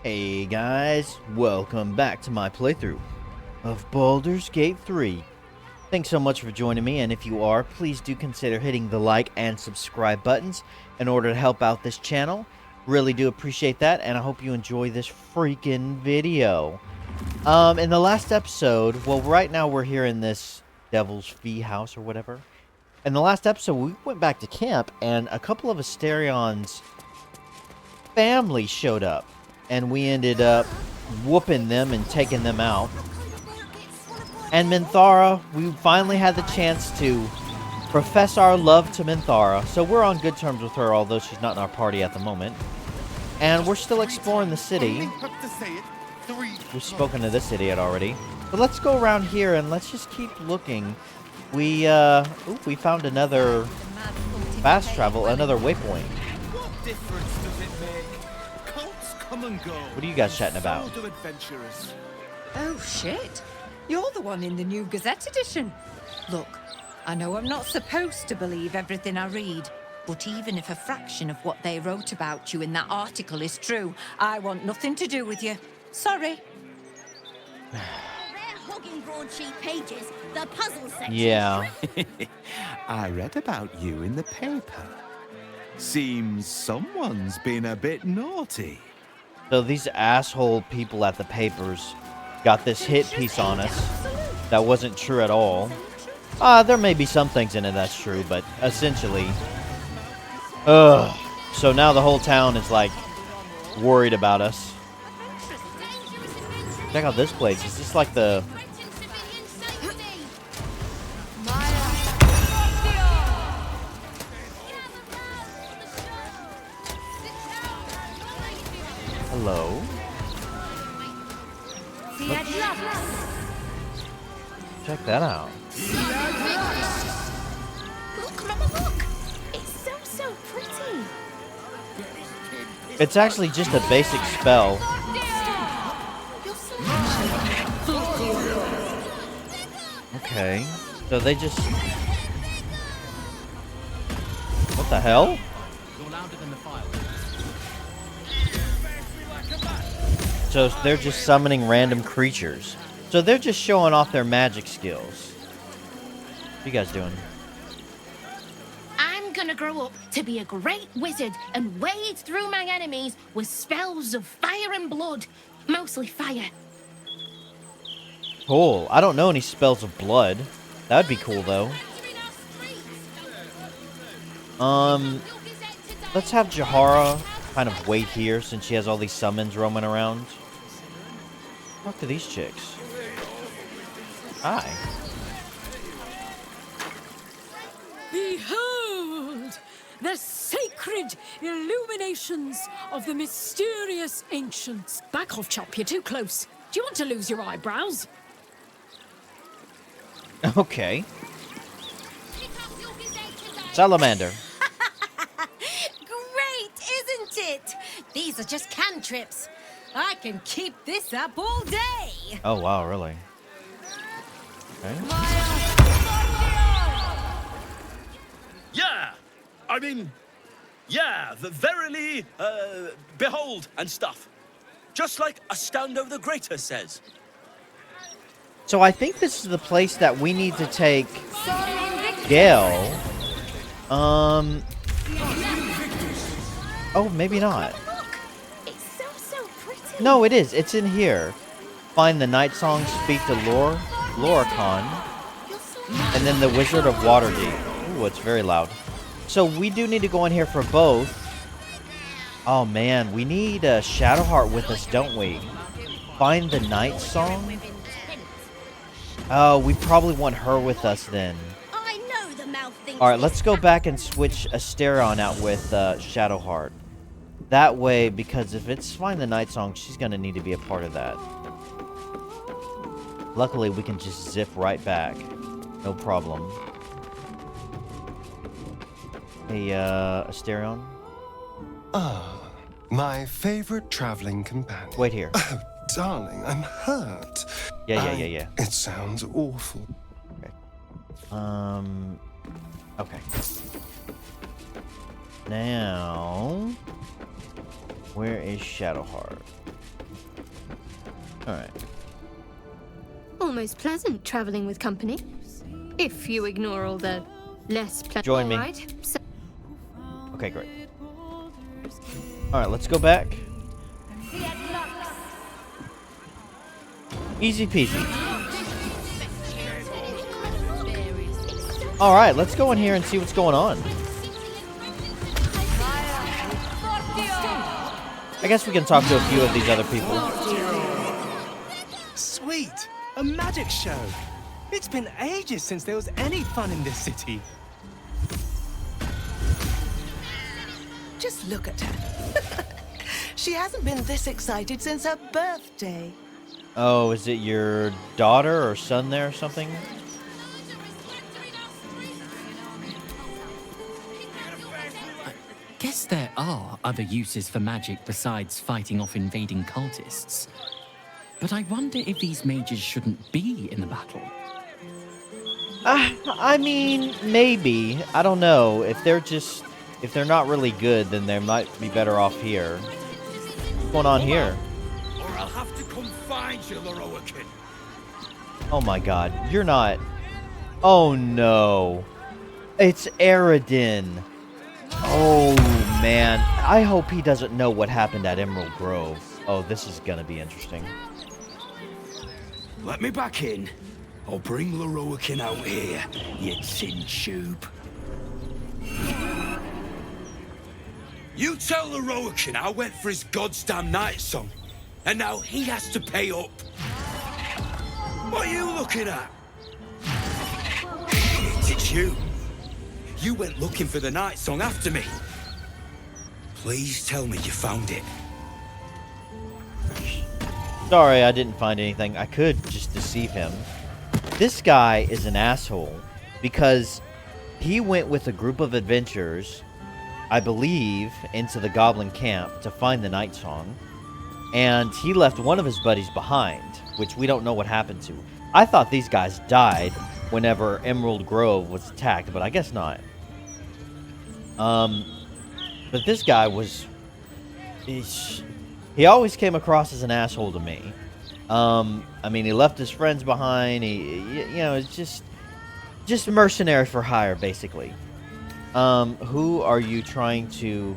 Hey guys, welcome back to my playthrough of Baldur's Gate 3. Thanks so much for joining me, and if you are, please do consider hitting the like and subscribe buttons in order to help out this channel. Really do appreciate that, and I hope you enjoy this freaking video. In the last episode, well, right now we're here in this Devil's Fee house or whatever. In the last episode, we went back to camp, and a couple of Asterion's family showed up. And we ended up whooping them and taking them out. And Minthara, we finally had the chance to profess our love to Minthara. So we're on good terms with her, although she's not in our party at the moment. And we're still exploring the city. We've spoken to this idiot already. But let's go around here and let's just keep looking. We found another fast travel, another waypoint. What difference does it make? Come and go. What are you guys chatting about? Oh shit! You're the one in the new Gazette edition. Look, I know I'm not supposed to believe everything I read, but even if a fraction of what they wrote about you in that article is true, I want nothing to do with you. Sorry. They're hogging broadsheet pages, the puzzle section. Yeah. I read about you in the paper. Seems someone's been a bit naughty. So these asshole people at the papers got this hit piece on us that wasn't true at all. There may be some things in it that's true, but essentially... So now the whole town is, like, worried about us. Check out this place. Is this like the... Hello? Check that out. Look, Mama, look! It's so pretty. It's actually just a basic spell. Okay. So they just... What the hell? So they're just summoning random creatures. So they're just showing off their magic skills. What you guys doing? I'm gonna grow up to be a great wizard and wade through my enemies with spells of fire and blood. Mostly fire. Cool. I don't know any spells of blood. That'd be cool, though. Let's have Jahara kind of wait here since she has all these summons roaming around. Talk to these chicks. Hi. Behold the sacred illuminations of the mysterious ancients. Back off, chop, you're too close. Do you want to lose your eyebrows? Okay. Salamander. Great, isn't it? These are just cantrips. I can keep this up all day. Oh, wow, really? Okay. Yeah! Verily, behold and stuff. Just like Astound the Greater says. So I think this is the place that we need to take Gale. Oh, maybe not. It's so pretty. No, it is. It's in here. Find the Night Song, speak to Loricon, and then the Wizard of Waterdeep. Ooh, it's very loud. So we do need to go in here for both. Oh man, we need Shadowheart with us, don't we? Find the Night Song? Oh, we probably want her with us then. I know the mouth thinks. Alright, let's go back and switch Asterion out with Shadowheart. That way, because if it's Find the Night Song, she's going to need to be a part of that. Luckily, we can just zip right back. No problem. Hey, Asterion? Ah, my favorite traveling companion. Wait here. Oh, darling, I'm hurt. Yeah. It sounds awful. Okay. Okay. Now, where is Shadowheart? Alright. Almost pleasant traveling with company. If you ignore all the less pleasant. Join me. Right? So Okay, great. Alright, let's go back. Easy peasy. Alright, let's go in here and see what's going on. I guess we can talk to a few of these other people. Sweet! A magic show! It's been ages since there was any fun in this city. Just look at her. She hasn't been this excited since her birthday. Oh, is it your daughter or son there or something? Guess there are other uses for magic besides fighting off invading cultists. But I wonder if these mages shouldn't be in the battle. I mean, maybe. I don't know. If they're not really good, then they might be better off here. What's going on here? Or I'll have to come find you, Lae'zel. Oh my god, you're not... Oh no. It's Aradin. Oh man, I hope he doesn't know what happened at Emerald Grove. Oh, this is gonna be interesting. Let me back in. I'll bring Lae'zel out here, you tin tube. You tell Lae'zel I went for his goddamn night song, and now he has to pay up. What are you looking at? Shit, it's you. You went looking for the night song after me. Please tell me you found it. Sorry, I didn't find anything. I could just deceive him. This guy is an asshole because he went with a group of adventurers, I believe, into the goblin camp to find the night song, and he left one of his buddies behind, which we don't know what happened to. I thought these guys died whenever Emerald Grove was attacked, but I guess not. But this guy was... He always came across as an asshole to me. I mean, he left his friends behind. You know, it's just mercenary for hire, basically. Who are you trying to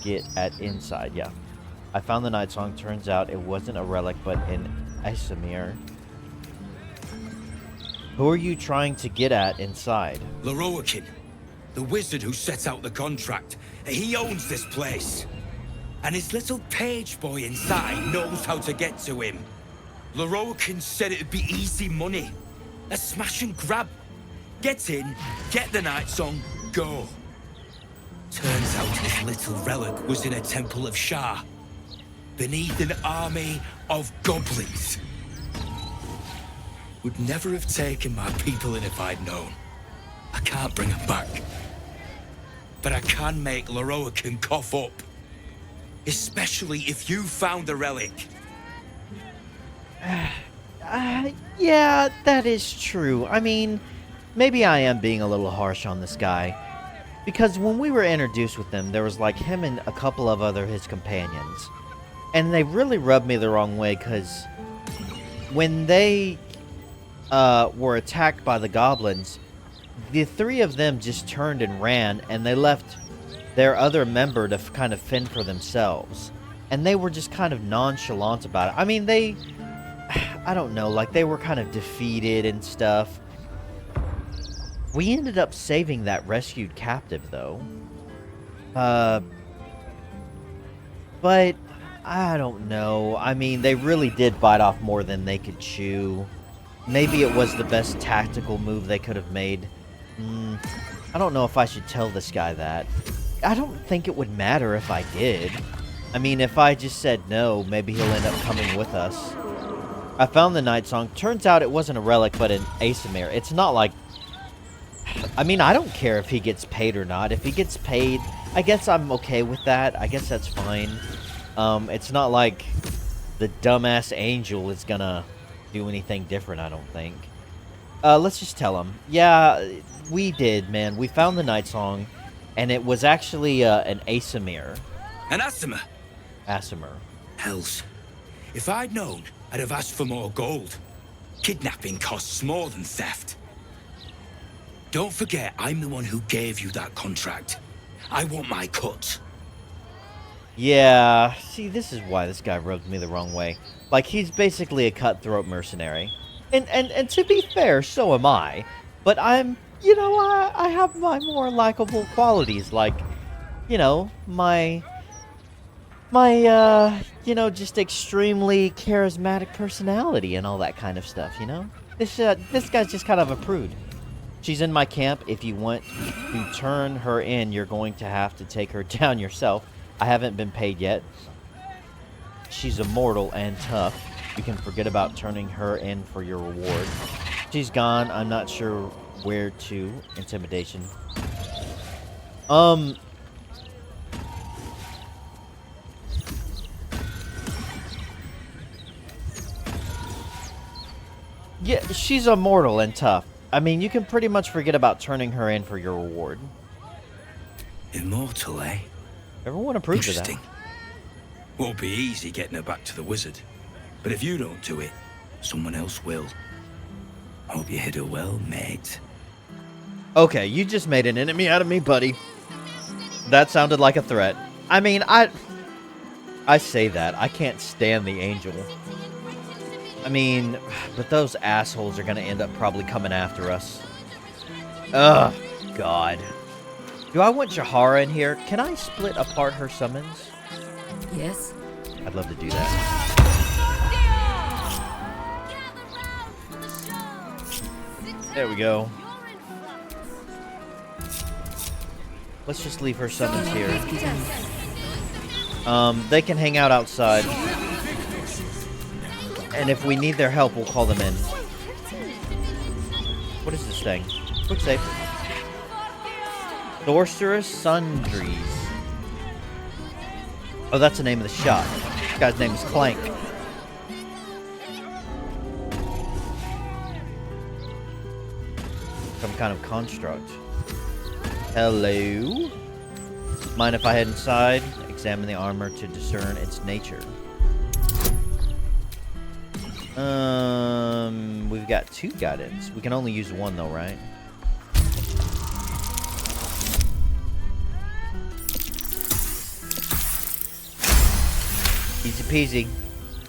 get at inside? Yeah, I found the night song. Turns out it wasn't a relic, but an Aesamir. Who are you trying to get at inside? Lae'zel, the wizard who set out the contract. He owns this place. And his little page boy inside knows how to get to him. Lae'zel said it'd be easy money. A smash and grab. Get in, get the night song, go. Turns out his little relic was in a temple of Shah, beneath an army of goblins. Would never have taken my people in if I'd known. I can't bring him back. But I can make Lae'zel cough up. Especially if you found the relic. Yeah, that is true. I mean, maybe I am being a little harsh on this guy. Because when we were introduced with him, there was like him and a couple of his companions. And they really rubbed me the wrong way, because when they were attacked by the goblins, the three of them just turned and ran, and they left their other member to kind of fend for themselves. And they were just kind of nonchalant about it. I mean, I don't know, like they were kind of defeated and stuff. We ended up saving that rescued captive, though. But I don't know. I mean, they really did bite off more than they could chew. Maybe it was the best tactical move they could have made. I don't know if I should tell this guy that. I don't think it would matter if I did. I mean, if I just said no, maybe he'll end up coming with us. I found the night song. Turns out it wasn't a relic, but an Aesamir. It's not like... I mean, I don't care if he gets paid or not. If he gets paid, I guess I'm okay with that. I guess that's fine. It's not like the dumbass angel is gonna do anything different, I don't think. Let's just tell him. Yeah, we did, man. We found the night song, and it was actually an Aesamir. An Aesamir? Aesamir. Hells. If I'd known, I'd have asked for more gold. Kidnapping costs more than theft. Don't forget, I'm the one who gave you that contract. I want my cut. Yeah, see, this is why this guy rubbed me the wrong way. Like, he's basically a cutthroat mercenary. And to be fair, so am I. But I'm, you know, I have my more likable qualities, like, you know, my, you know, just extremely charismatic personality and all that kind of stuff, you know? This guy's just kind of a prude. She's in my camp. If you want to turn her in, you're going to have to take her down yourself. I haven't been paid yet. She's immortal and tough. You can forget about turning her in for your reward. She's gone. I'm not sure where to. Intimidation. Yeah, she's immortal and tough. I mean, you can pretty much forget about turning her in for your reward. Immortal, eh? Everyone approves of that. Interesting. Won't be easy getting her back to the wizard. But if you don't do it, someone else will. Hope you hit her well, mate. Okay, you just made an enemy out of me, buddy. That sounded like a threat. I mean, I say that. I can't stand the angel. I mean, but those assholes are gonna end up probably coming after us. Ugh, God. Do I want Jahara in here? Can I split apart her summons? Yes. I'd love to do that. There we go. Let's just leave her summons here. They can hang out outside. And if we need their help, we'll call them in. What is this thing? Quick save. Sorceress Sundries. Oh, that's the name of the shop. This guy's name is Clank. Some kind of construct. Hello? Mind if I head inside? Examine the armor to discern its nature. We've got 2 guidance. We can only use 1 though, right? Easy peasy.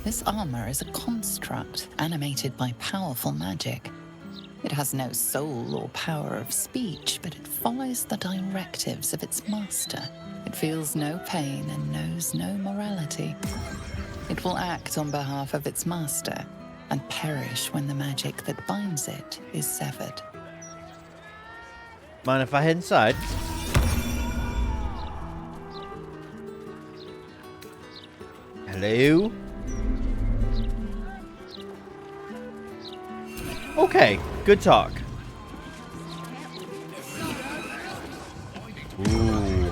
This armor is a construct animated by powerful magic. It has no soul or power of speech, but it follows the directives of its master. It feels no pain and knows no morality. It will act on behalf of its master and perish when the magic that binds it is severed. Mind if I head inside? Hello? Okay, good talk. Ooh.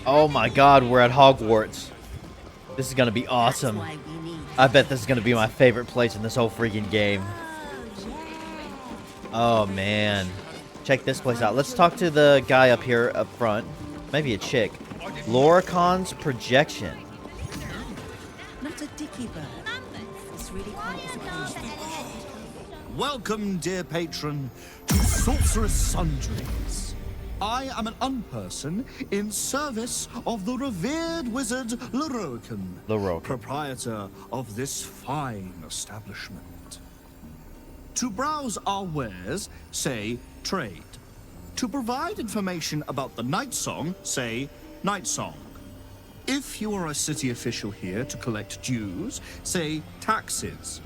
Oh my god, we're at Hogwarts. This is gonna be awesome. I bet this is gonna be my favorite place in this whole freaking game. Oh man. Check this place out. Let's talk to the guy up here up front. Maybe a chick. Loricon's projection. Not a dicky bird. It's really quite as occasion. Welcome, dear patron, to Sorceress Sundries. I am an unperson in service of the revered wizard Lae'zel, proprietor of this fine establishment. To browse our wares, say trade. To provide information about the night song, say night song. If you are a city official here to collect dues, say taxes.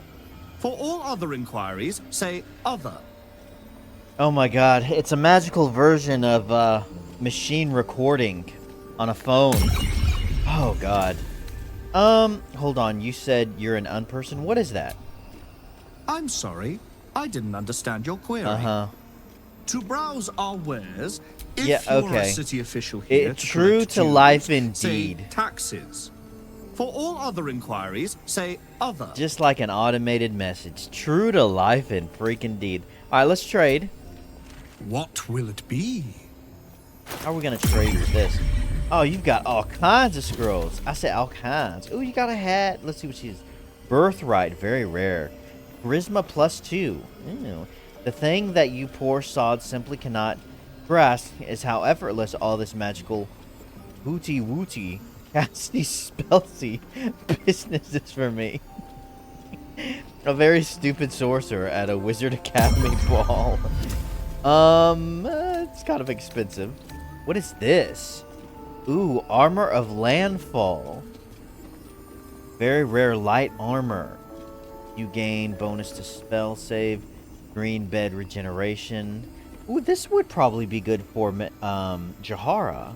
For all other inquiries, say other. Oh my god, it's a magical version of machine recording on a phone. Oh god. Hold on, you said you're an unperson? What is that? I'm sorry, I didn't understand your query. Uh-huh. To browse our wares, if yeah, you're okay. a city official here It's true to dues, life indeed. Say taxes. For all other inquiries, say other. Just like an automated message. True to life and freaking deed. Alright, let's trade. What will it be? How are we gonna trade with this? Oh, you've got all kinds of scrolls. I said all kinds. Oh, you got a hat. Let's see what she is. Birthright, very rare. Charisma +2. Ew. The thing that you poor sods simply cannot grasp is how effortless all this magical hooty-wooty casty spellsy business is for me. A very stupid sorcerer at a Wizard Academy ball. It's kind of expensive. What is this? Ooh, Armor of Landfall. Very rare light armor. You gain bonus to spell save, green bed regeneration. Ooh, this would probably be good for Jahara.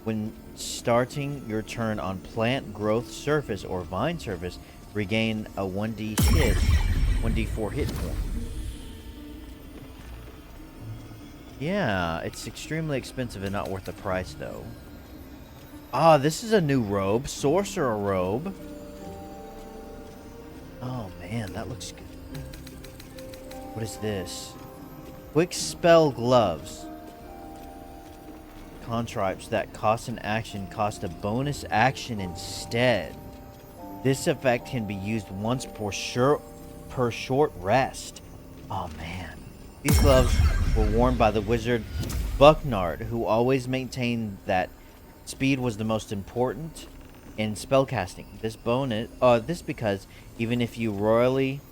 When starting your turn on plant growth surface or vine surface, regain a 1d4 hit point. Yeah, it's extremely expensive and not worth the price, though. Ah, this is a new robe. Sorcerer robe. Oh, man, that looks good. What is this? Quick spell gloves. Contripes that cost an action cost a bonus action instead. This effect can be used once per short rest. Oh, man. These gloves were worn by the wizard Bucknard, who always maintained that speed was the most important in spellcasting. This because even if you royally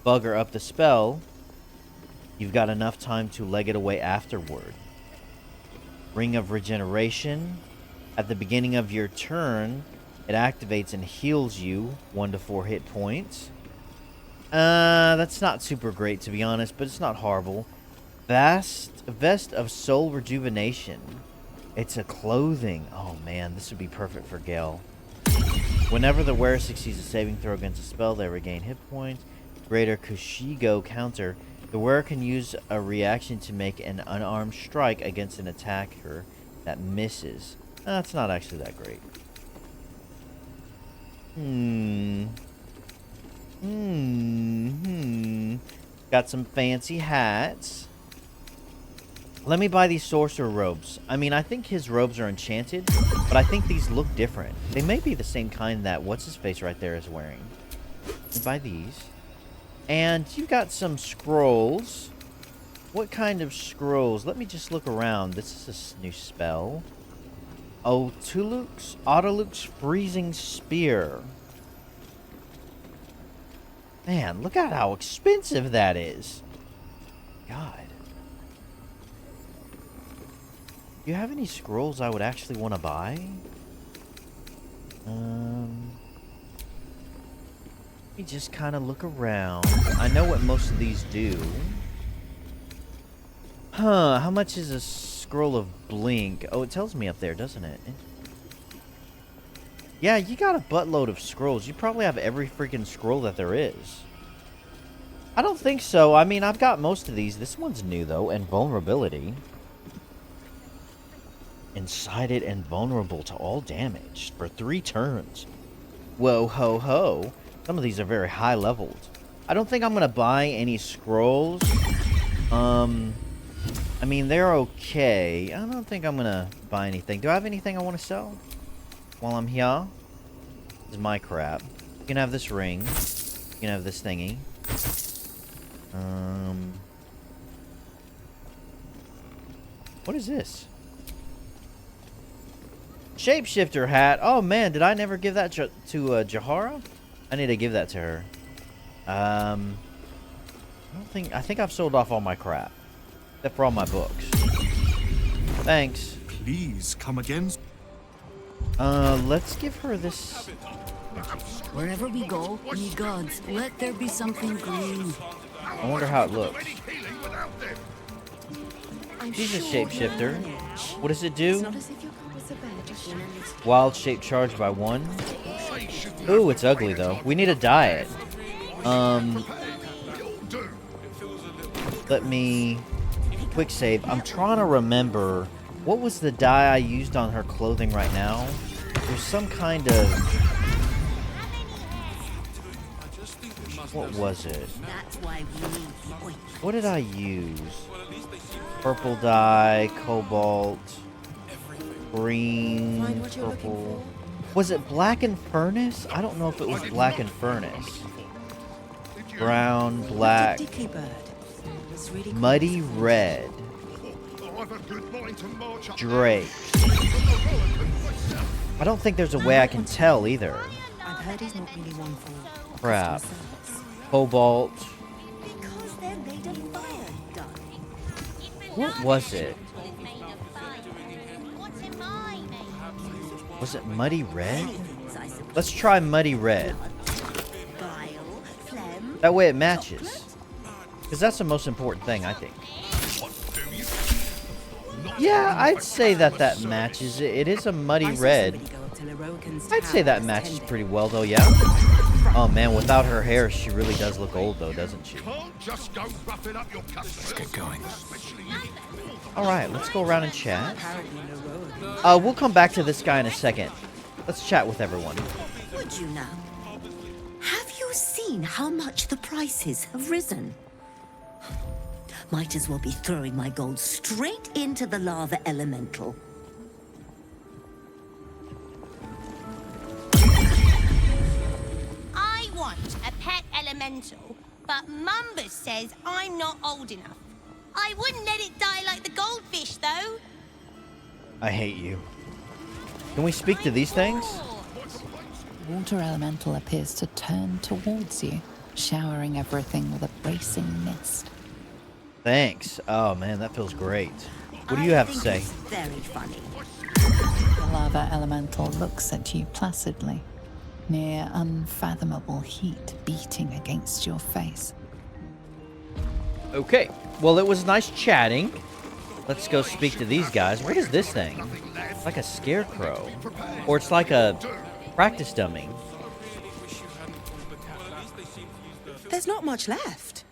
bugger up the spell, you've got enough time to leg it away afterward. Ring of Regeneration. At the beginning of your turn, it activates and heals you 1 to 4 hit points. That's not super great, to be honest, but it's not horrible. Vest of Soul Rejuvenation. It's a clothing. Oh, man, this would be perfect for Gale. Whenever the wearer succeeds a saving throw against a spell, they regain hit points. Greater Kushigo counter. The wearer can use a reaction to make an unarmed strike against an attacker that misses. That's not actually that great. Got some fancy hats. Let me buy these sorcerer robes. I mean, I think his robes are enchanted, but I think these look different. They may be the same kind that what's-his-face right there is wearing. Let me buy these. And you've got some scrolls. What kind of scrolls? Let me just look around. This is a new spell. Oh, Autoluke's Freezing Spear. Man, look at how expensive that is. God. Do you have any scrolls I would actually want to buy? Let me just kind of look around. I know what most of these do. Huh, how much is a scroll of Blink? Oh, it tells me up there, doesn't it? Yeah, you got a buttload of scrolls. You probably have every freaking scroll that there is. I don't think so. I mean, I've got most of these. This one's new, though. Invulnerability. Incited and vulnerable to all damage for 3 turns. Whoa, ho, ho. Some of these are very high leveled. I don't think I'm going to buy any scrolls. I mean, they're okay. I don't think I'm going to buy anything. Do I have anything I want to sell while I'm here? This is my crap. You can have this ring. You can have this thingy. What is this? Shapeshifter hat. Oh man, did I never give that to Jahara? I need to give that to her. I think I've sold off all my crap. Except for all my books. Thanks. Please come again. Let's give her this. Wherever we go, ye gods, let there be something green. I wonder how it looks. She's a shapeshifter. What does it do? Wild shape charged by 1. Ooh, it's ugly though. We need to dye it. Let me quick save. I'm trying to remember what was the dye I used on her clothing right now. There's some kind of. What was it? What did I use? Purple dye, cobalt. Green, Find what you're looking purple. Was it black and furnace? I don't know if it was black and furnace. Brown, black, Dicky bird. It's really muddy red, Drake. I don't think there's a way I can tell either. I've heard he's not really one for Crap. customer service. Cobalt. Because they're made of fire, darling. What was it? Was it muddy red? Let's try muddy red. That way it matches. Because that's the most important thing, I think. Yeah, I'd say that that matches. It is a muddy red. I'd say that matches pretty well, though, yeah. Oh, man, without her hair, she really does look old, though, doesn't she? Let's get going. Alright, let's go around and chat. We'll come back to this guy in a second. Let's chat with everyone. Would you now? Have you seen how much the prices have risen? Might as well be throwing my gold straight into the lava elemental. I want a pet elemental, but Mumbus says I'm not old enough. I wouldn't let it die like the goldfish, though. I hate you. Can we speak to these things? Water elemental appears to turn towards you, showering everything with a bracing mist. Thanks. Oh, man, that feels great. What do you have to say? Very funny. The lava elemental looks at you placidly, near unfathomable heat beating against your face. Okay. Well, it was nice chatting. Let's go speak to these guys. What is this thing? It's like a scarecrow. Or it's like a practice dummy. There's not much left.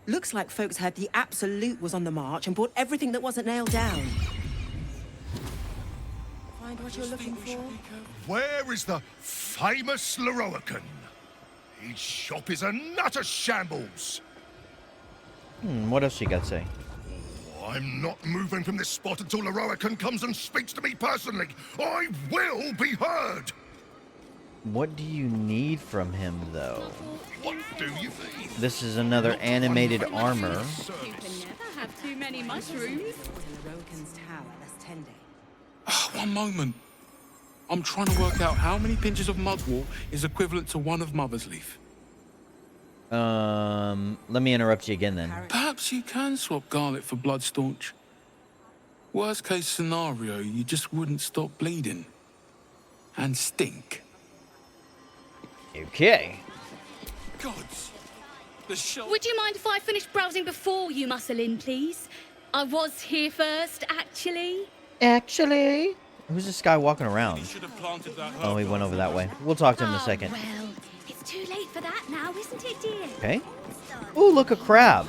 Looks like folks heard the Absolute was on the march and bought everything that wasn't nailed down. Find what you're looking for? Where is the famous Lae'zel? His shop is a nutter shambles. What else you got to say? I'm not moving from this spot until Lae'zel comes and speaks to me personally. I will be heard. What do you need from him, though? What do you need? This is another animated armor. You can never have too many mushrooms. One moment. I'm trying to work out how many pinches of mugwort is equivalent to one of Mother's Leaf. Let me interrupt you again then. Perhaps you can swap garlic for blood staunch. Worst case scenario, you just wouldn't stop bleeding. And stink. Okay. Gods. The show. Would you mind if I finish browsing before you muscle in, please? I was here first, actually. Actually? Who's this guy walking around? Oh, he went over that way. We'll talk to him in a second. Well, it's too late for that now, isn't it, dear? Okay. Ooh, look, a crab.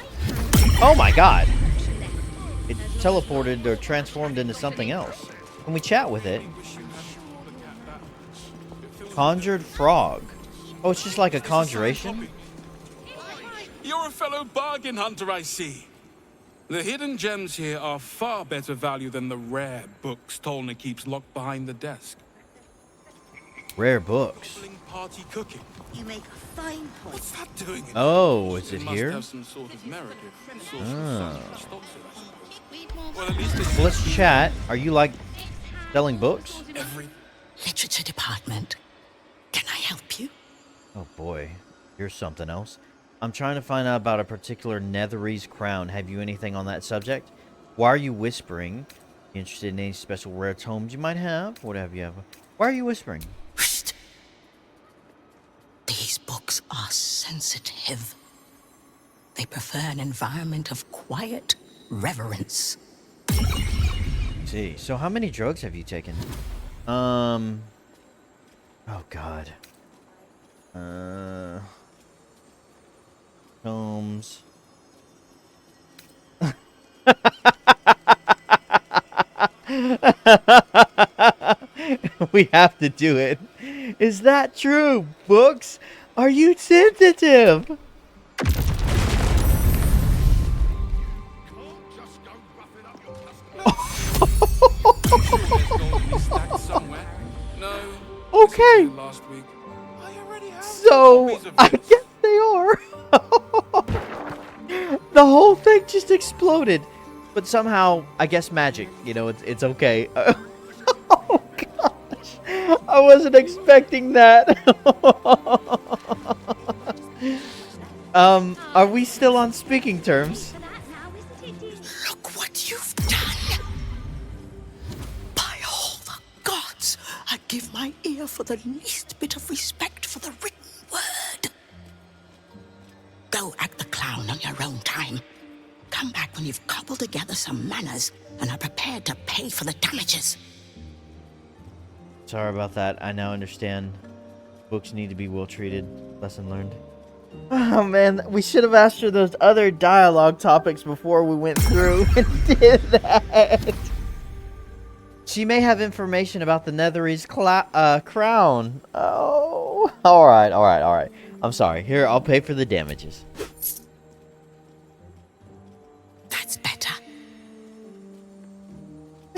Oh my god. It teleported or transformed into something else. Can we chat with it? Conjured frog. Oh, it's just like a conjuration? You're a fellow bargain hunter, I see. The hidden gems here are far better value than the rare books Tolna keeps locked behind the desk. Rare books. Party cooking. You make a fine point. What's that doing? Oh, is it must here? have some sort of narrative. Oh. Well, at least So let's chat. Are you like selling books? Literature department. Can I help you? Oh boy, here's something else. I'm trying to find out about a particular Netherese crown. Have you anything on that subject? Why are you whispering? You interested in any special rare tomes you might have? What have you ever? Why are you whispering? These books are sensitive. They prefer an environment of quiet reverence. See, so how many drugs have you taken? Oh god. Tomes. We have to do it. Is that true? Books? Are you sensitive? Okay. So, I guess they are. The whole thing just exploded. But somehow, I guess magic. You know, it's okay. Oh, gosh. I wasn't expecting that. Are we still on speaking terms? Look what you've done! By all the gods, I'd give my ear for the least bit of respect for the written word. Go act the clown on your own time. Come back when you've cobbled together some manners and are prepared to pay for the damages. Sorry about that. I now understand. Books need to be well treated. Lesson learned. Oh man, we should have asked her those other dialogue topics before we went through and did that. She may have information about the Netherese crown. Oh, all right. I'm sorry. Here, I'll pay for the damages. That's better.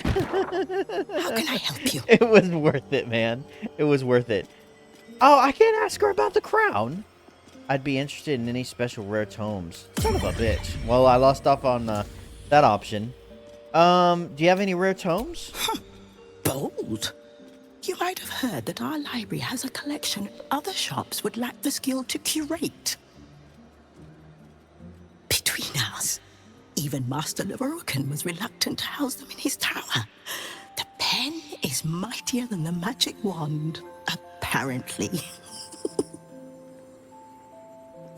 How can I help you? It was worth it, man. It was worth it. Oh, I can't ask her about the crown. I'd be interested in any special rare tomes. Son of a bitch. Well, I lost off on that option. Do you have any rare tomes? Bold. You might have heard that our library has a collection other shops would lack the skill to curate. Between us, even Master Lae'zel was reluctant to house them in his tower. The pen is mightier than the magic wand, apparently.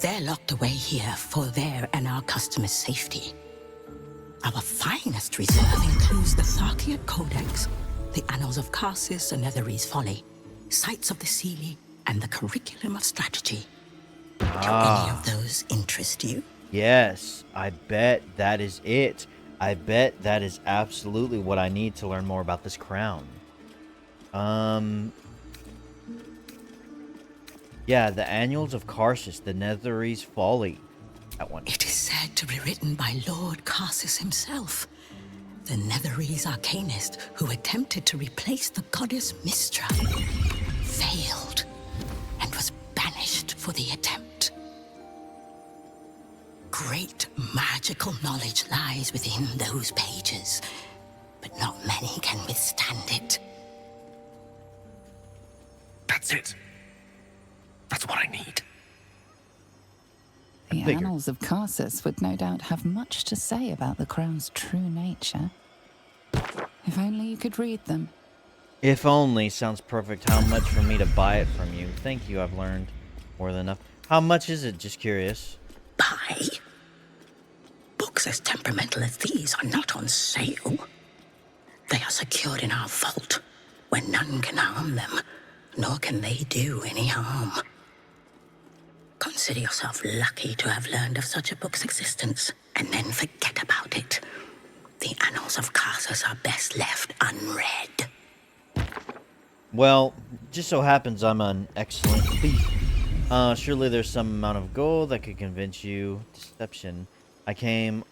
They're locked away here for their and our customers' safety. Our finest reserve includes the Tharkiot Codex, the Annals of Karsus and Netherese Folly, Sights of the Seelie, and the Curriculum of Strategy. Do any of those interest you? Yes, I bet that is it. I bet that is absolutely what I need to learn more about this crown. Yeah, the Annals of Karsus, the Netherese Folly. That one. It is said to be written by Lord Karsus himself, the Netherese arcanist who attempted to replace the goddess Mystra, failed, and was banished for the attempt. Great magical knowledge lies within those pages, but not many can withstand it. That's it. That's what I need. The Annals of Karsus would no doubt have much to say about the crown's true nature. If only you could read them. If only sounds perfect. How much for me to buy it from you? Thank you, I've learned more than enough. How much is it? Just curious. Buy? Books as temperamental as these are not on sale. They are secured in our vault, where none can harm them, nor can they do any harm. Consider yourself lucky to have learned of such a book's existence, and then forget about it. The Annals of Karsus are best left unread. Well, just so happens I'm an excellent thief. Surely there's some amount of gold that could convince you. Deception. I came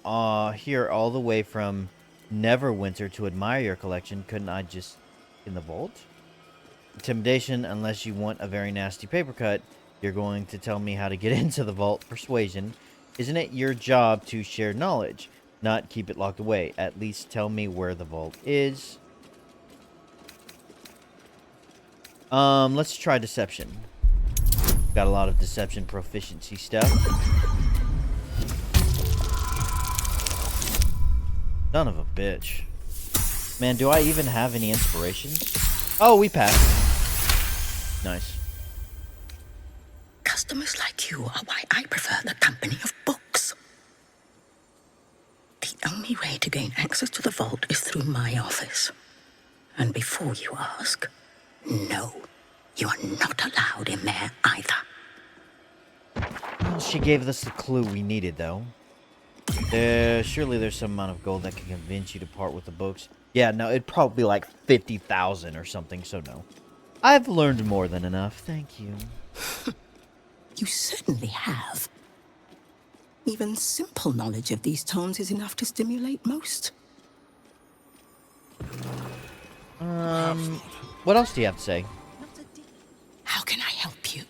here all the way from Neverwinter to admire your collection. Couldn't I just in the vault? Intimidation, unless you want a very nasty paper cut. You're going to tell me how to get into the vault. Persuasion. Isn't it your job to share knowledge, not keep it locked away? At least tell me where the vault is. Let's try deception. Got a lot of deception proficiency stuff. Son of a bitch. Man, do I even have any inspiration? Oh, we passed. Nice. Customers like you are why I prefer the company of books. The only way to gain access to the vault is through my office. And before you ask, no, you are not allowed in there either. Well, she gave us the clue we needed, though. Surely there's some amount of gold that can convince you to part with the books. Yeah, no, it'd probably be like 50,000 or something, so no. I've learned more than enough, thank you. You certainly have. Even simple knowledge of these tones is enough to stimulate most. What else do you have to say? How can I help you?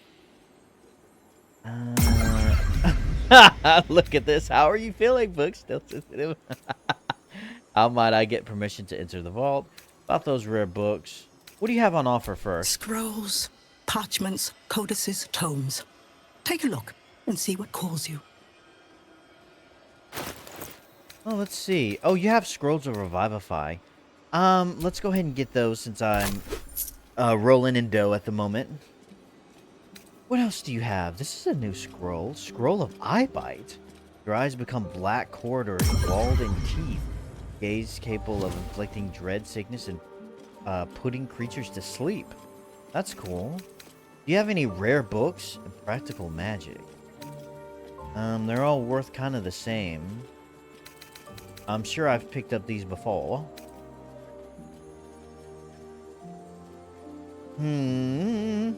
Look at this. How are you feeling, book? Still sensitive. How might I get permission to enter the vault? About those rare books. What do you have on offer first? Scrolls, parchments, codices, tomes. Take a look and see what calls you. Oh, let's see. Oh, you have Scrolls of Revivify. Let's go ahead and get those since I'm rolling in dough at the moment. What else do you have? This is a new scroll. Scroll of Eyebite. Your eyes become black corridors, walled in teeth. Gaze capable of inflicting dread, sickness, and putting creatures to sleep. That's cool. Do you have any rare books and practical magic? They're all worth kind of the same. I'm sure I've picked up these before. Man,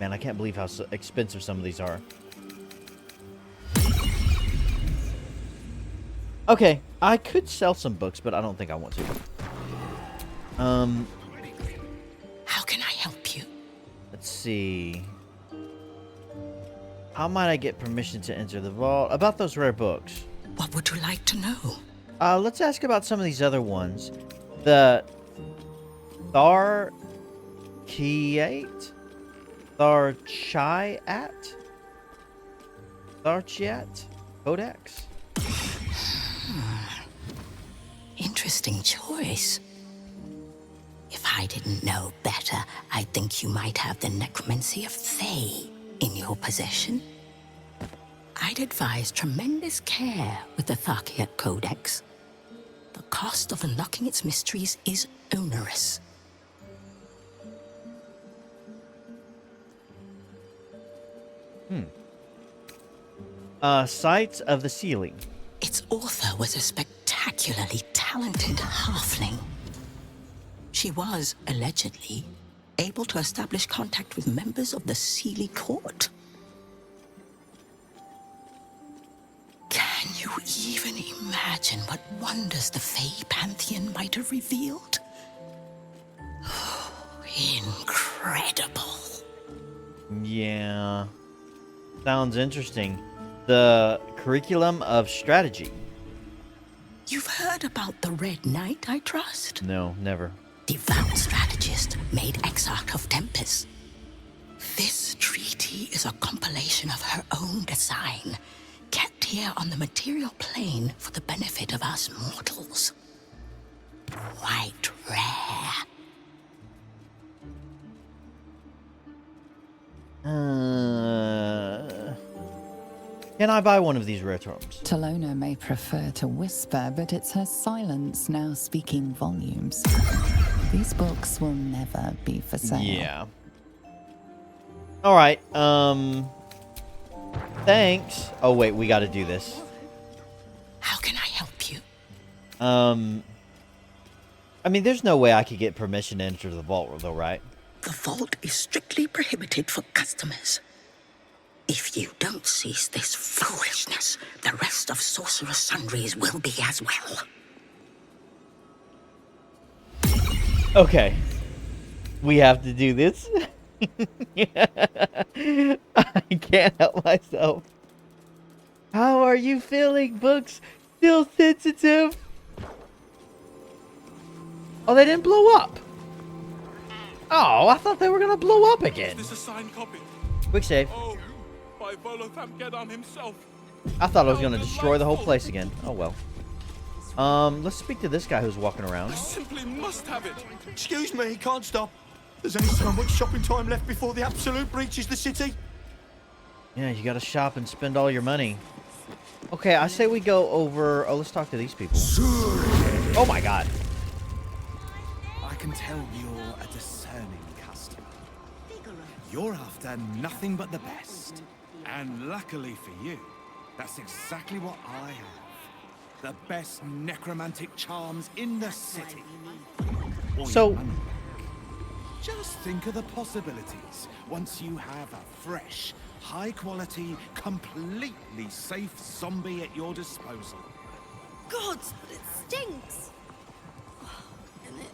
I can't believe how expensive some of these are. Okay, I could sell some books, but I don't think I want to. How can I help you? Let's see. How might I get permission to enter the vault? About those rare books. What would you like to know? Let's ask about some of these other ones. The Tharchiat? Tharchiat Codex? Interesting choice. If I didn't know better, I'd think you might have the necromancy of Thay in your possession. I'd advise tremendous care with the Tharchiat Codex. The cost of unlocking its mysteries is onerous. Sights of the Ceiling. Its author was a spectacularly talented halfling. She was, allegedly, able to establish contact with members of the Sealy court. Can you even imagine what wonders the Fey Pantheon might have revealed? Oh, incredible. Yeah. Sounds interesting. The Curriculum of Strategy. You've heard about the Red Knight, I trust? No, never. Devout strategist made Exarch of Tempest. This treaty is a compilation of her own design, kept here on the material plane for the benefit of us mortals. Quite rare. Can I buy one of these rare tomes? Talona may prefer to whisper, but it's her silence now speaking volumes. These books will never be for sale. Yeah. Alright, thanks. Oh wait, we gotta do this. How can I help you? I mean, there's no way I could get permission to enter the vault, though, right? The vault is strictly prohibited for customers. If you don't cease this foolishness, the rest of Sorcerer's Sundries will be as well. Okay. We have to do this. I can't help myself. How are you feeling, books? Still sensitive? Oh, they didn't blow up. Oh, I thought they were gonna blow up again. Is this a signed copy? Quick save. Oh, by Volotham Geddon himself. I thought I was gonna destroy the whole place again. Oh well. Let's speak to this guy who's walking around. I simply must have it. Excuse me, can't stop. There's only so much shopping time left before the absolute breaches the city. Yeah, you gotta shop and spend all your money. Okay, I say we go over... Oh, let's talk to these people. Oh my god. I can tell you're a discerning customer. You're after nothing but the best. And luckily for you, that's exactly what I have. The best necromantic charms in the city. So... Just think of the possibilities once you have a fresh, high-quality, completely safe zombie at your disposal. gods, but it stinks. And it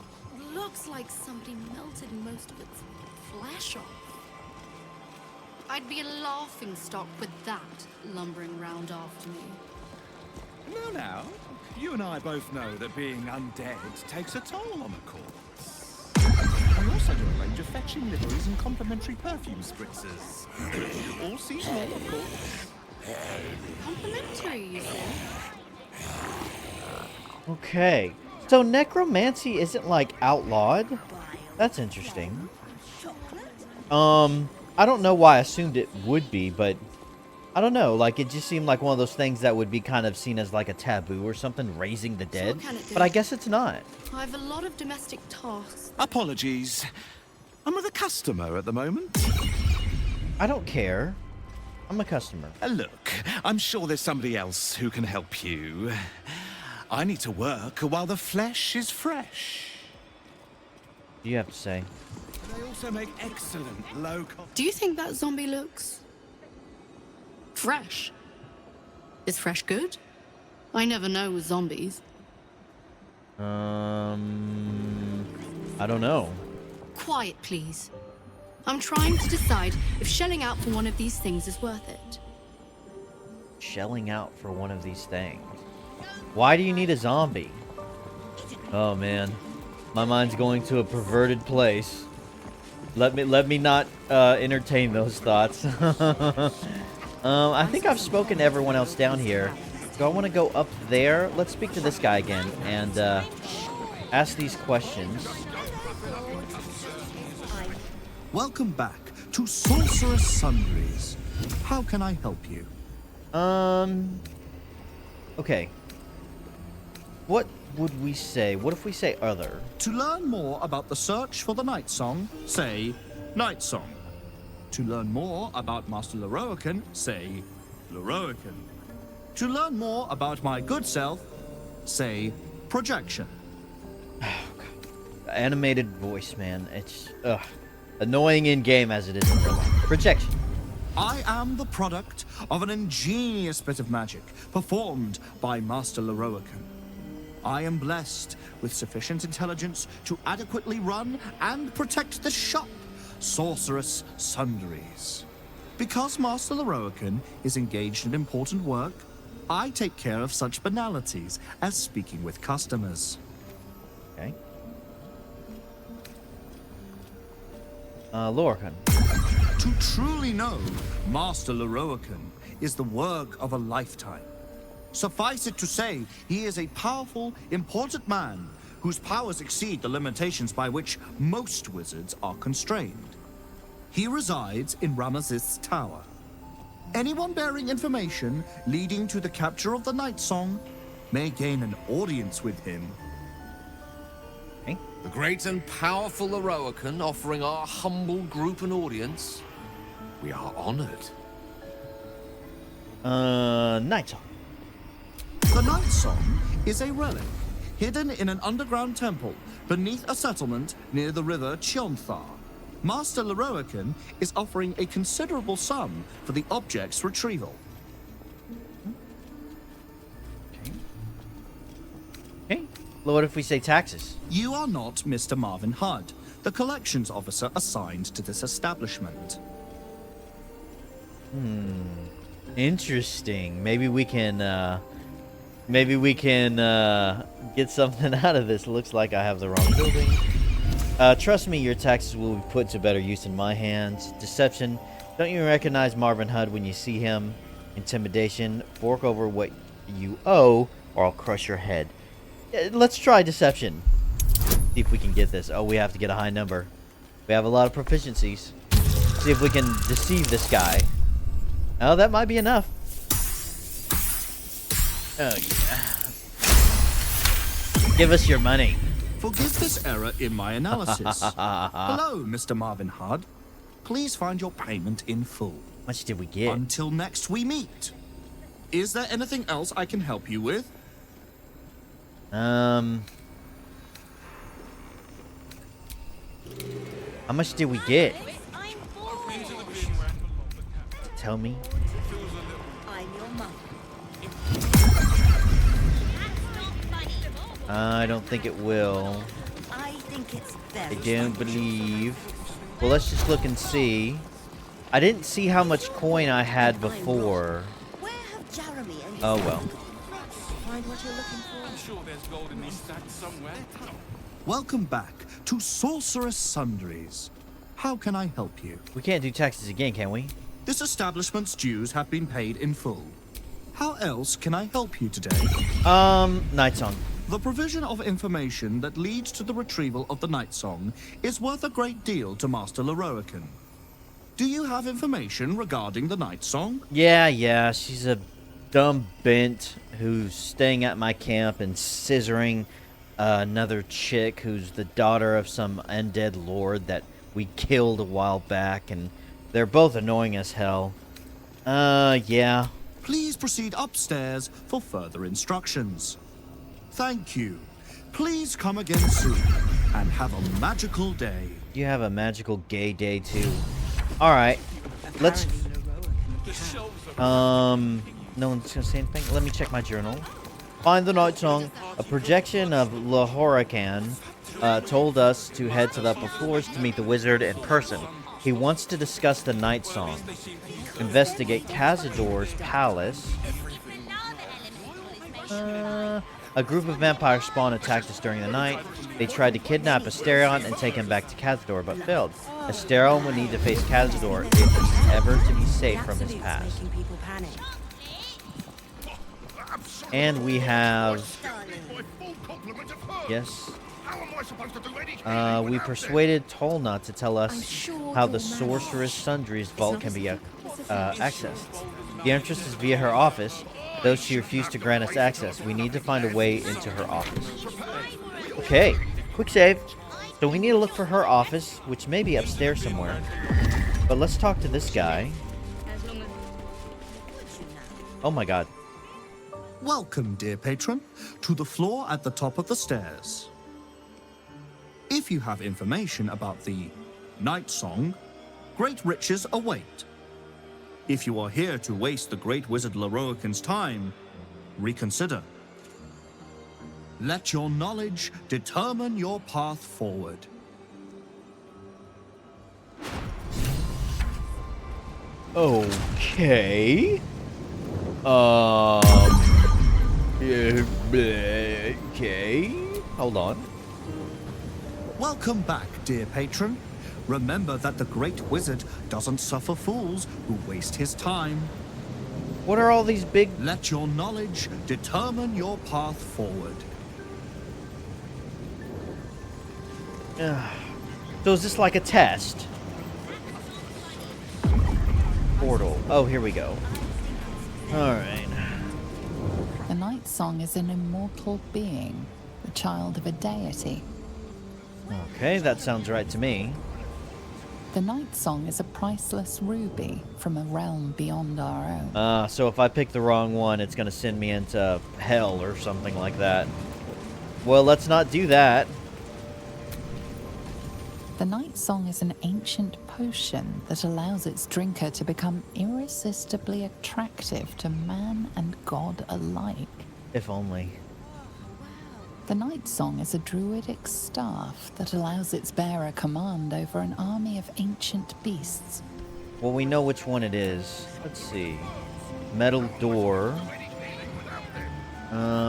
looks like somebody melted most of its flesh off. I'd be a laughingstock with that lumbering round after me. Now, you and I both know that being undead takes a toll on a corpse. We also do a range of fetching liveries and complimentary perfume spritzers. All seasonal, of course. Complimentary, you say? Okay. So necromancy isn't like outlawed? That's interesting. I don't know why I assumed it would be, but I don't know. Like, it just seemed like one of those things that would be kind of seen as like a taboo or something, raising the dead. But I guess it's not. I've a lot of domestic tasks. Apologies. I'm with a customer at the moment. I don't care. I'm a customer. Look, I'm sure there's somebody else who can help you. I need to work while the flesh is fresh. What do you have to say? They also make excellent low-cost... Do you think that zombie looks fresh? Is fresh good? I never know with zombies. I don't know. Quiet, please. I'm trying to decide if shelling out for one of these things is worth it. Shelling out for one of these things. Why do you need a zombie? Oh man, my mind's going to a perverted place. Let me not entertain those thoughts. I think I've spoken to everyone else down here. Do I want to go up there? Let's speak to this guy again and ask these questions. Welcome back to Sorcerous Sundries. How can I help you? Okay. What would we say? What if we say other? To learn more about the search for the Night Song, say Night Song. To learn more about Master Lae'zel, say Lae'zel. To learn more about my good self, say projection. Animated voice, man. It's annoying in game as it is in real life. Projection. I am the product of an ingenious bit of magic performed by Master Lae'zel. I am blessed with sufficient intelligence to adequately run and protect the shop, Sorcerous Sundries. Because Master Lae'zel is engaged in important work, I take care of such banalities as speaking with customers. Okay. Lorcan. To truly know Master Lae'zel is the work of a lifetime. Suffice it to say, he is a powerful, important man whose powers exceed the limitations by which most wizards are constrained. He resides in Ramazith's tower. Anyone bearing information leading to the capture of the Night Song may gain an audience with him. The great and powerful Lae'zel offering our humble group an audience. We are honored. Night Song. The Night Song is a relic hidden in an underground temple beneath a settlement near the river Chionthar. Master Lae'zel is offering a considerable sum for the object's retrieval. Okay. Well, what if we say taxes? You are not Mr. Marvin Hudd, the collections officer assigned to this establishment. Interesting. Maybe we can get something out of this. Looks like I have the wrong building. Trust me, your taxes will be put to better use in my hands. Deception. Don't you recognize Marvin Hudd when you see him? Intimidation. Fork over what you owe, or I'll crush your head. Let's try deception. See if we can get this. Oh, we have to get a high number. We have a lot of proficiencies. See if we can deceive this guy. Oh, that might be enough. Oh, yeah. Give us your money. Forgive this error in my analysis. Hello, Mr. Marvin Hudd. Please find your payment in full. How much did we get? Until next we meet. Is there anything else I can help you with? How much did we get? Tell me. I'm your mother. I don't think it will. I think it's I very don't believe. Well, let's just look and see. I didn't see how much coin I had before. Where have Jeremy and Oh well. find what you're looking for? I'm sure there's gold in these stacks somewhere. Welcome back to Sorceress Sundries. How can I help you? We can't do taxes again, can we? This establishment's dues have been paid in full. How else can I help you today? Night Song. The provision of information that leads to the retrieval of the Night Song is worth a great deal to Master Lae'zel. Do you have information regarding the Night Song? Yeah, she's a dumb bent who's staying at my camp and scissoring another chick who's the daughter of some undead lord that we killed a while back, and they're both annoying as hell. Yeah. Please proceed upstairs for further instructions. Thank you. Please come again soon and have a magical day. You have a magical gay day too. Alright. Let's no one's gonna say anything. Let me check my journal. Find the Night Song. A projection of WaywardCulture told us to head to the upper floors to meet the wizard in person. He wants to discuss the Night Song. Investigate Cazador's palace. A group of vampire spawn attacked us during the night. They tried to kidnap Asterion and take him back to Cazador, but failed. Asterion would need to face Cazador if he's ever to be safe from his past. And we have... Yes. We persuaded Tolna to tell us how the Sorceress Sundries vault can be accessed. The entrance is via her office, though she refused to grant us access. We need to find a way into her office. Okay, quick save. So we need to look for her office, which may be upstairs somewhere. But let's talk to this guy. Oh my god. Welcome, dear patron, to the floor at the top of the stairs. If you have information about the Night Song, great riches await. If you are here to waste the great wizard Lae'zel's time, reconsider. Let your knowledge determine your path forward. Okay. Okay. Hold on. Welcome back, dear patron. Remember that the great wizard doesn't suffer fools who waste his time. What are all these big... Let your knowledge determine your path forward. So is this like a test? Portal. Oh, here we go. Alright. The Night Song is an immortal being, the child of a deity. Okay, that sounds right to me. The Night Song is a priceless ruby from a realm beyond our own. So if I pick the wrong one, it's gonna send me into hell or something like that. Well, let's not do that. The Night Song is an ancient potion that allows its drinker to become irresistibly attractive to man and god alike. If only. The Night Song is a druidic staff that allows its bearer command over an army of ancient beasts. Well, we know which one it is. Let's see. Metal door.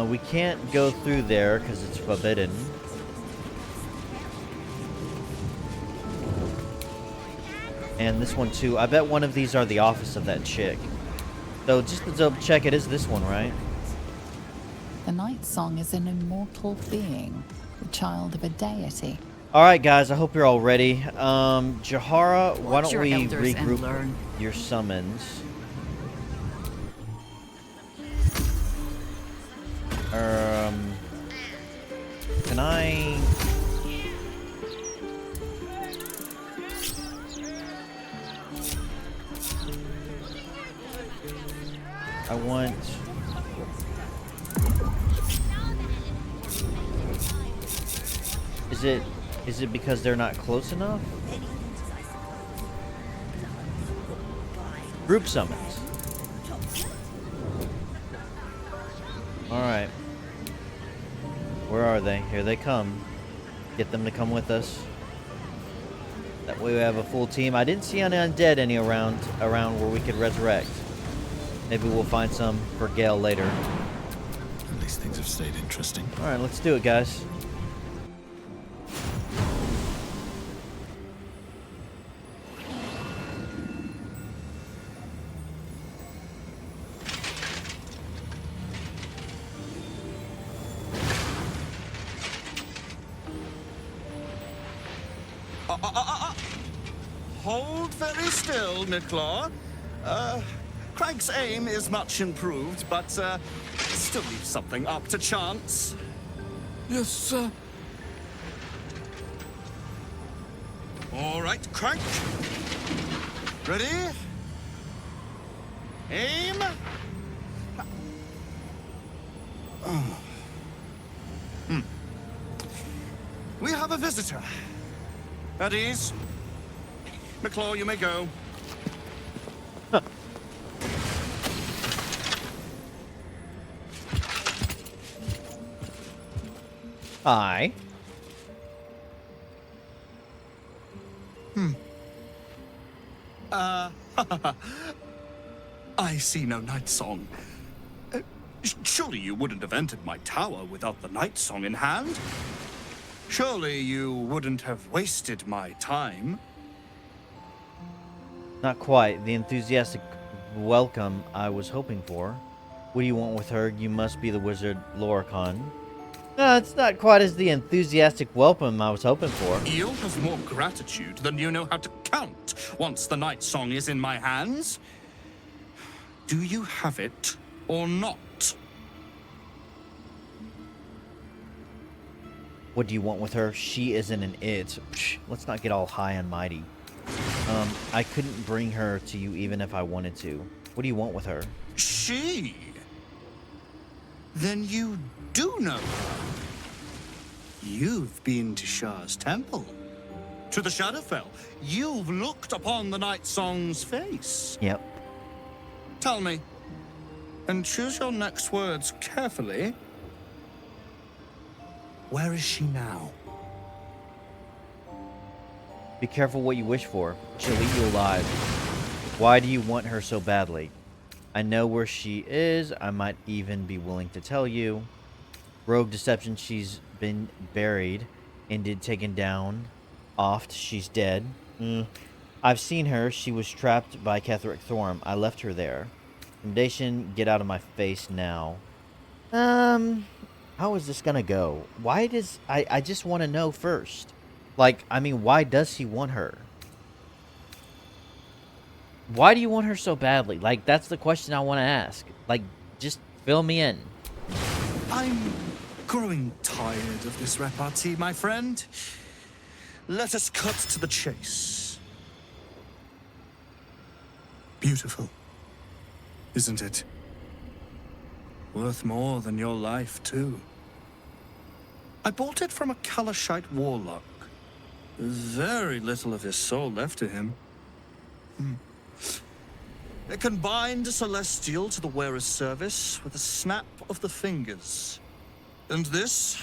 We can't go through there because it's forbidden. And this one too. I bet one of these are the office of that chick. So just to double check, it is this one, right? The Night Song is an immortal being, the child of a deity. Alright guys, I hope you're all ready. Jahara, why don't we regroup your summons? Can I... I want... Is it because they're not close enough? Group summons. Alright. Where are they? Here they come. Get them to come with us. That way we have a full team. I didn't see any undead around where we could resurrect. Maybe we'll find some for Gale later. At least things have stayed interesting. Alright, let's do it, guys. Hold very still, Nicklaw. Craig's aim is much improved, but still leaves something up to chance. Yes, sir. All right, Craig. Ready? Aim. Oh. We have a visitor. At ease. Nicklaw, you may go. Hi. I see no night song. Surely you wouldn't have entered my tower without the night song in hand? Surely you wouldn't have wasted my time? Not quite. The enthusiastic welcome I was hoping for. What do you want with her? You must be the wizard Lorcan. No, it's not quite as the enthusiastic welcome I was hoping for. You'll have more gratitude than you know how to count once the night song is in my hands. Do you have it or not? What do you want with her? She isn't an it. Psh, let's not get all high and mighty. I couldn't bring her to you even if I wanted to. What do you want with her? She? Then you do know her. You've been to Shah's temple. To the Shadowfell. You've looked upon the night song's face. Yep. Tell me, and choose your next words carefully. Where is she now? Be careful what you wish for. She'll eat you alive. Why do you want her so badly? I know where she is. I might even be willing to tell you. Rogue deception. She's been buried. Ended taken down. Oft. She's dead. I've seen her. She was trapped by Ketheric Thorm. I left her there. Foundation, get out of my face now. How is this gonna go? Why does... I just want to know first. Like, I mean, why does he want her? Why do you want her so badly? Like, that's the question I want to ask. Like, just fill me in. I'm growing tired of this repartee, my friend. Let us cut to the chase. Beautiful, isn't it? Worth more than your life, too. I bought it from a Kalashite warlock. There's very little of his soul left to him. It can bind a celestial to the wearer's service with a snap of the fingers. And this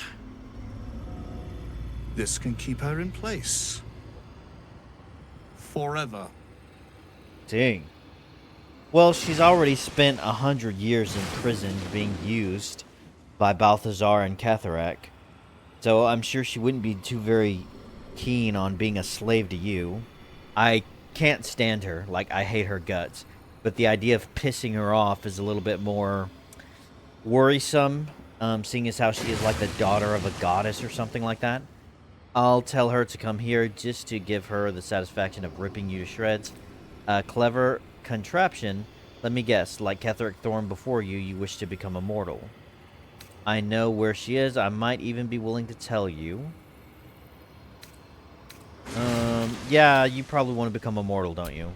can keep her in place. Forever. Dang. Well, she's already spent 100 years in prison being used by Balthazar and Ketheric. So I'm sure she wouldn't be too very keen on being a slave to you. I can't stand her. Like, I hate her guts. But the idea of pissing her off is a little bit more worrisome, seeing as how she is like the daughter of a goddess or something like that. I'll tell her to come here just to give her the satisfaction of ripping you to shreds. Clever contraption. Let me guess, like Ketheric Thorm before you, you wish to become immortal. I know where she is. I might even be willing to tell you. Yeah, you probably want to become immortal, don't you?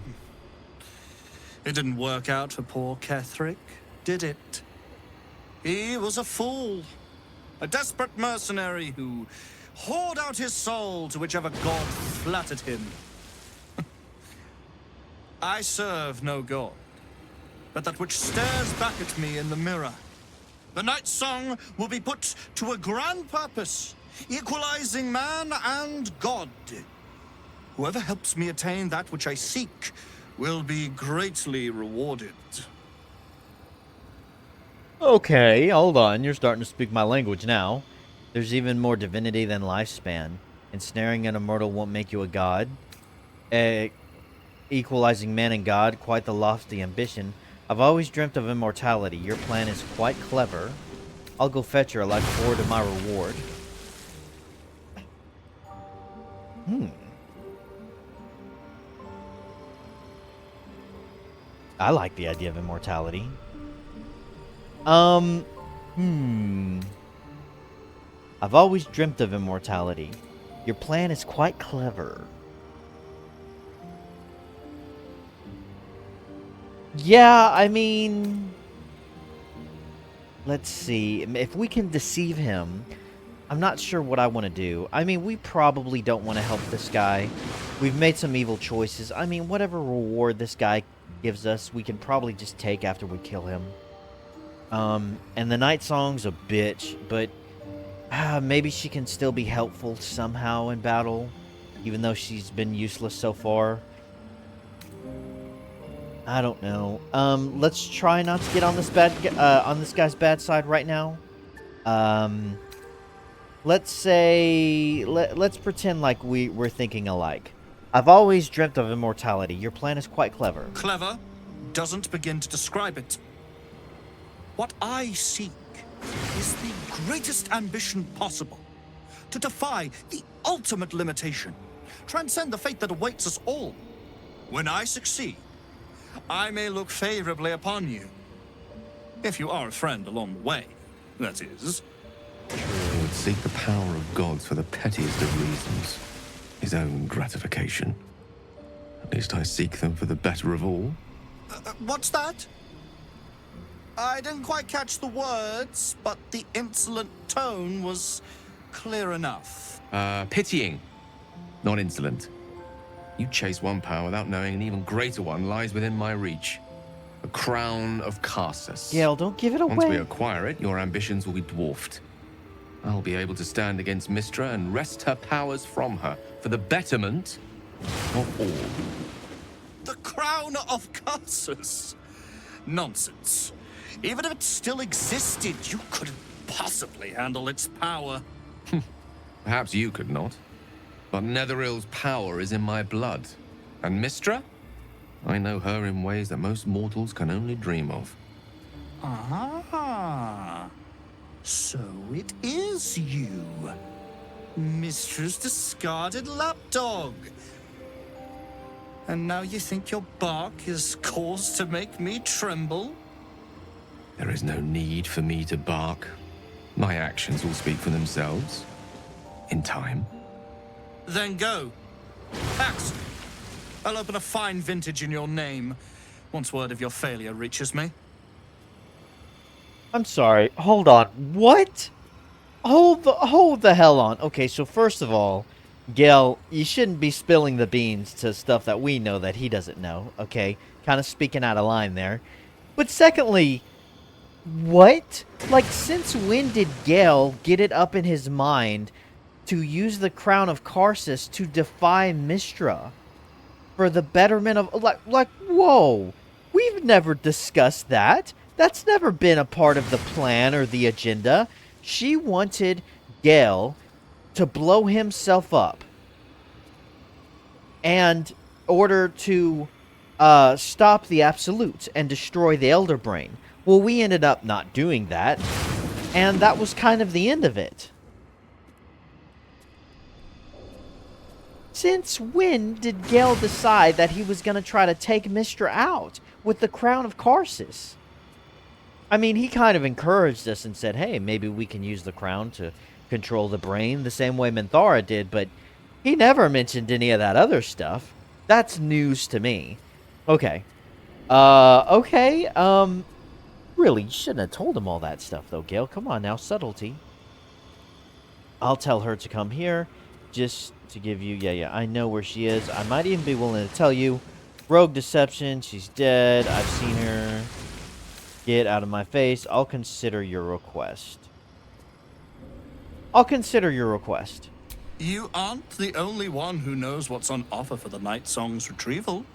It didn't work out for poor Ketheric, did it? He was a fool. A desperate mercenary who hoard out his soul to whichever god flattered him. I serve no god, but that which stares back at me in the mirror. The night's song will be put to a grand purpose, equalizing man and God. Whoever helps me attain that which I seek will be greatly rewarded. Okay, hold on. You're starting to speak my language now. There's even more divinity than lifespan. Ensnaring an immortal won't make you a god. Equalizing man and god, quite the lofty ambition. I've always dreamt of immortality. Your plan is quite clever. I'll go fetch her. I look forward to my reward. I like the idea of immortality. I've always dreamt of immortality. Your plan is quite clever. Yeah, I mean... Let's see. If we can deceive him, I'm not sure what I want to do. I mean, we probably don't want to help this guy. We've made some evil choices. I mean, whatever reward this guy gives us, we can probably just take after we kill him. And the night song's a bitch, but maybe she can still be helpful somehow in battle, even though she's been useless so far. I don't know. Let's try not to get on this guy's bad side right now. Let's say let's pretend like we're thinking alike. I've always dreamt of immortality. Your plan is quite clever. Clever doesn't begin to describe it. What I seek is the greatest ambition possible. To defy the ultimate limitation. Transcend the fate that awaits us all. When I succeed, I may look favorably upon you. If you are a friend along the way, that is. He would seek the power of gods for the pettiest of reasons. His own gratification. At least I seek them for the better of all. What's that? I didn't quite catch the words, but the insolent tone was clear enough. Pitying, not insolent. You chase one power without knowing an even greater one lies within my reach. The crown of Karsus. Gale, don't give it away. Once we acquire it, your ambitions will be dwarfed. I'll be able to stand against Mystra and wrest her powers from her for the betterment of all. The crown of Karsus? Nonsense. Even if it still existed, you couldn't possibly handle its power. Perhaps you could not. But Netheril's power is in my blood. And Mystra? I know her in ways that most mortals can only dream of. Ah. So it is you. Mystra's discarded lapdog. And now you think your bark is cause to make me tremble? There is no need for me to bark. My actions will speak for themselves. In time. Then go. Act. I'll open a fine vintage in your name once word of your failure reaches me. I'm sorry. Hold on. What? Hold the hell on. Okay, so first of all, Gale, you shouldn't be spilling the beans to stuff that we know that he doesn't know, okay? Kind of speaking out of line there. But secondly, what? Like, since when did Gale get it up in his mind to use the crown of Karsus to defy Mystra for the betterment of... Like, whoa. We've never discussed that. That's never been a part of the plan or the agenda. She wanted Gale to blow himself up and order to stop the Absolutes and destroy the Elder Brain. Well, we ended up not doing that, and that was kind of the end of it. Since when did Gale decide that he was going to try to take Mystra out with the crown of Karsus? I mean, he kind of encouraged us and said, hey, maybe we can use the crown to control the brain the same way Minthara did, but he never mentioned any of that other stuff. That's news to me. Okay. Really, you shouldn't have told him all that stuff, though, Gale. Come on now, subtlety. I'll tell her to come here, just to give you... Yeah, I know where she is. I might even be willing to tell you. Rogue deception, she's dead. I've seen her. Get out of my face. I'll consider your request. I'll consider your request. You aren't the only one who knows what's on offer for the Night Song's retrieval.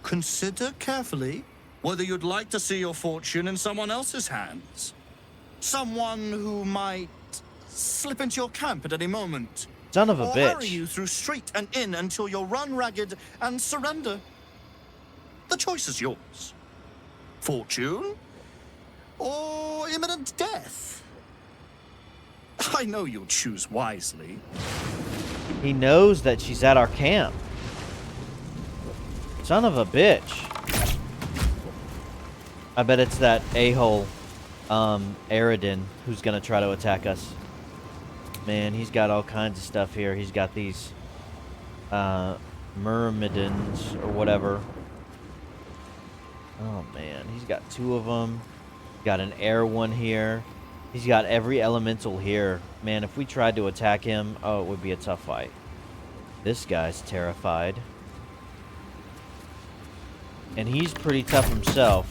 Consider carefully whether you'd like to see your fortune in someone else's hands. Someone who might slip into your camp at any moment. Son of a or bitch. harry you through street and inn until you're run ragged and surrender. The choice is yours. Fortune or imminent death? I know you'll choose wisely. He knows that she's at our camp. Son of a bitch. I bet it's that a-hole, Aridin, who's gonna try to attack us. Man, he's got all kinds of stuff here. He's got these, myrmidons, or whatever. Oh, man. He's got 2 of them. Got an air one here. He's got every elemental here. Man, if we tried to attack him, oh, it would be a tough fight. This guy's terrified. And he's pretty tough himself.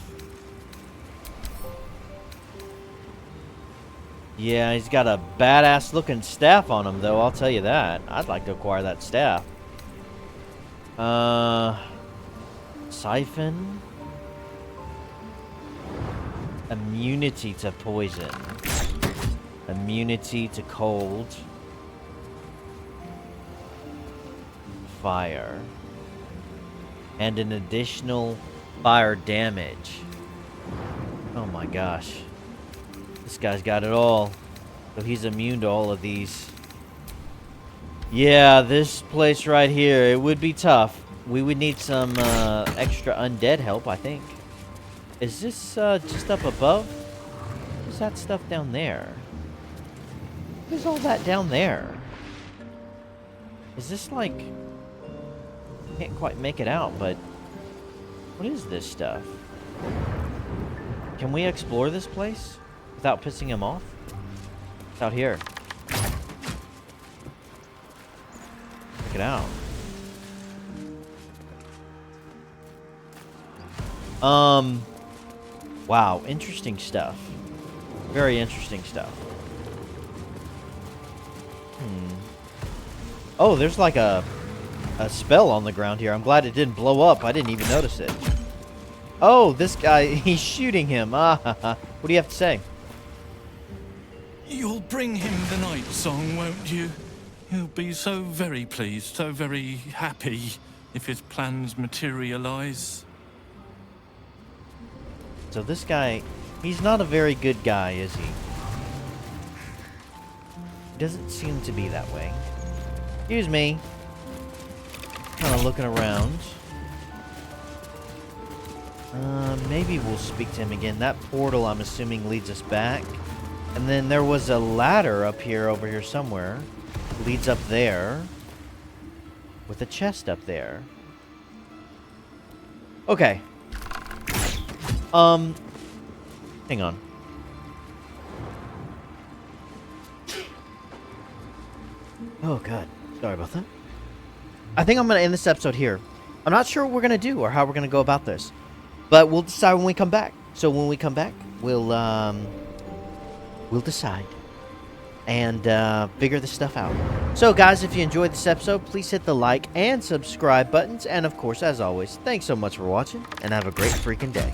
Yeah, he's got a badass looking staff on him, though, I'll tell you that. I'd like to acquire that staff. Siphon. Immunity to poison. Immunity to cold. Fire. And an additional fire damage. Oh my gosh. This guy's got it all. So he's immune to all of these. Yeah, this place right here, it would be tough. We would need some extra undead help, I think. Is this just up above? What's that stuff down there? What's all that down there? Is this like... Can't quite make it out, but... What is this stuff? Can we explore this place without pissing him off? It's out here. Check it out. Wow, interesting stuff. Very interesting stuff. Oh, there's like a spell on the ground here. I'm glad it didn't blow up. I didn't even notice it. Oh, this guy, he's shooting him. What do you have to say? You'll bring him the Night Song, won't you? He'll be so very pleased, so very happy if his plans materialize. So this guy, he's not a very good guy, is he? He doesn't seem to be that way. Excuse me. Kind of looking around. Maybe we'll speak to him again. That portal, I'm assuming, leads us back. And then there was a ladder up here, over here somewhere. Leads up there. With a chest up there. Okay. Hang on. Oh, God. Sorry about that. I think I'm going to end this episode here. I'm not sure what we're going to do or how we're going to go about this. But we'll decide when we come back. So when we come back, we'll decide. And figure this stuff out. So, guys, if you enjoyed this episode, please hit the like and subscribe buttons. And, of course, as always, thanks so much for watching. And have a great freaking day.